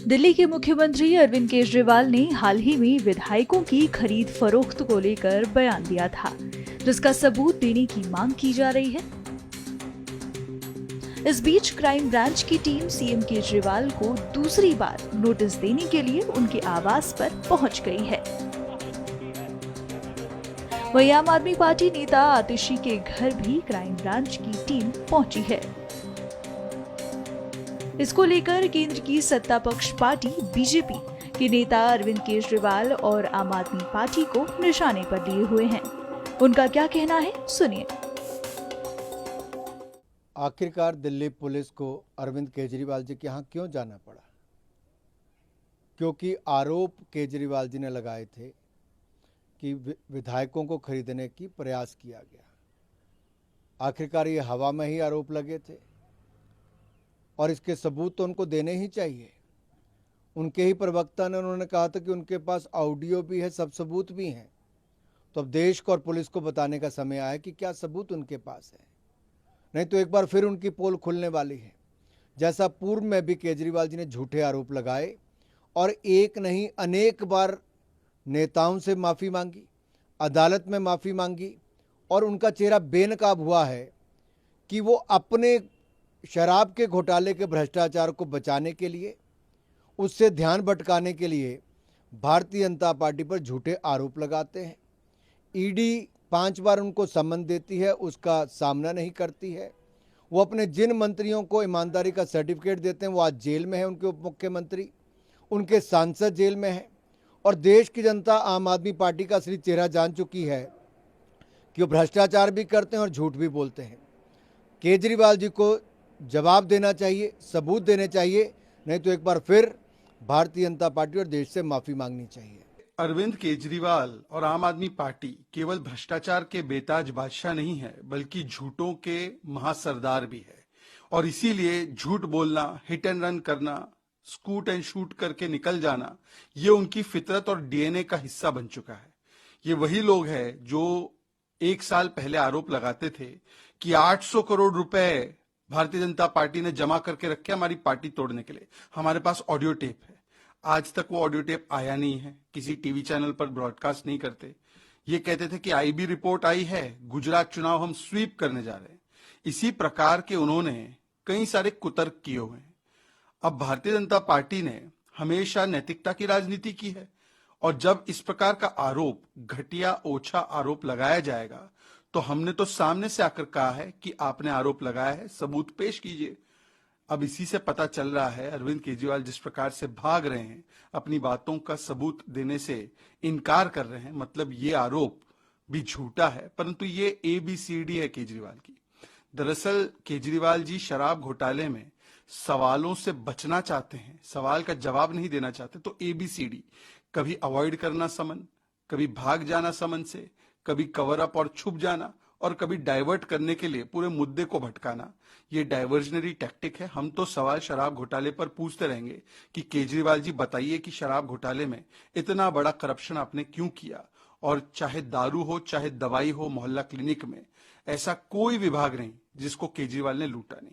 दिल्ली के मुख्यमंत्री अरविंद केजरीवाल ने हाल ही में विधायकों की खरीद फरोख्त को लेकर बयान दिया था, जिसका सबूत देने की मांग की जा रही है। इस बीच क्राइम ब्रांच की टीम सीएम केजरीवाल को दूसरी बार नोटिस देने के लिए उनके आवास पर पहुंच गई है। वहीं आम आदमी पार्टी नेता आतिशी के घर भी क्राइम ब्रांच की टीम पहुंची है। इसको लेकर केंद्र की सत्ता पक्ष पार्टी बीजेपी के नेता अरविंद केजरीवाल और आम आदमी पार्टी को निशाने पर लिए हुए हैं। उनका क्या कहना है, सुनिए। आखिरकार दिल्ली पुलिस को अरविंद केजरीवाल जी के यहाँ क्यों जाना पड़ा? क्योंकि आरोप केजरीवाल जी ने लगाए थे कि विधायकों को खरीदने की प्रयास किया गया। आखिरकार ये हवा में ही आरोप लगे थे और इसके सबूत तो उनको देने ही चाहिए। उनके ही प्रवक्ता ने उन्होंने कहा था कि उनके पास ऑडियो भी है, सब सबूत भी हैं। तो अब देश को और पुलिस को बताने का समय आया कि क्या सबूत उनके पास है, नहीं तो एक बार फिर उनकी पोल खुलने वाली है। जैसा पूर्व में भी केजरीवाल जी ने झूठे आरोप लगाए और एक नहीं अनेक बार नेताओं से माफ़ी मांगी, अदालत में माफ़ी मांगी और उनका चेहरा बेनकाब हुआ है कि वो अपने शराब के घोटाले के भ्रष्टाचार को बचाने के लिए, उससे ध्यान भटकाने के लिए भारतीय जनता पार्टी पर झूठे आरोप लगाते हैं। ईडी 5 बार उनको सम्मन देती है, उसका सामना नहीं करती है। वो अपने जिन मंत्रियों को ईमानदारी का सर्टिफिकेट देते हैं वो आज जेल में है, उनके उप मुख्यमंत्री, उनके सांसद जेल में हैं और देश की जनता आम आदमी पार्टी का असली चेहरा जान चुकी है कि वो भ्रष्टाचार भी करते हैं और झूठ भी बोलते हैं। केजरीवाल जी को जवाब देना चाहिए, सबूत देने चाहिए, नहीं तो एक बार फिर भारतीय जनता पार्टी और देश से माफी मांगनी चाहिए। अरविंद केजरीवाल और आम आदमी पार्टी केवल भ्रष्टाचार के बेताज बादशाह नहीं है, बल्कि झूठों के महासरदार भी है। और इसीलिए झूठ बोलना, हिट एंड रन करना, स्कूट एंड शूट करके निकल जाना, ये उनकी फितरत और डीएनए का हिस्सा बन चुका है। ये वही लोग हैं जो 1 साल पहले आरोप लगाते थे कि 800 करोड़ रुपए भारतीय जनता पार्टी ने जमा करके रखे हमारी पार्टी तोड़ने के लिए। हमारे पास ऑडियो टेप है, आज तक वो ऑडियो टेप आया नहीं है, किसी टीवी चैनल पर ब्रॉडकास्ट नहीं करते। ये कहते थे कि आईबी रिपोर्ट आई है, गुजरात चुनाव हम स्वीप करने जा रहे हैं। इसी प्रकार के उन्होंने कई सारे कुतर्क किए हुए हैं। अब भारतीय जनता पार्टी ने हमेशा नैतिकता की राजनीति की है और जब इस प्रकार का आरोप, घटिया ओछा आरोप लगाया जाएगा तो हमने तो सामने से आकर कहा है कि आपने आरोप लगाया है, सबूत पेश कीजिए। अब इसी से पता चल रहा है अरविंद केजरीवाल जिस प्रकार से भाग रहे हैं, अपनी बातों का सबूत देने से इनकार कर रहे हैं, मतलब ये आरोप भी झूठा है, परंतु ये ABCD है केजरीवाल की। दरअसल केजरीवाल जी शराब घोटाले में सवालों से बचना चाहते हैं, सवाल का जवाब नहीं देना चाहते। तो ABCD, कभी अवॉइड करना समन, कभी भाग जाना समन से, कभी कवर अप और छुप जाना और कभी डाइवर्ट करने के लिए पूरे मुद्दे को भटकाना। ये डाइवर्जनरी टैक्टिक है। हम तो सवाल शराब घोटाले पर पूछते रहेंगे कि केजरीवाल जी बताइए कि शराब घोटाले में इतना बड़ा करप्शन आपने क्यों किया, और चाहे दारू हो चाहे दवाई हो, मोहल्ला क्लिनिक में ऐसा कोई विभाग नहीं जिसको केजरीवाल ने लूटा नहीं।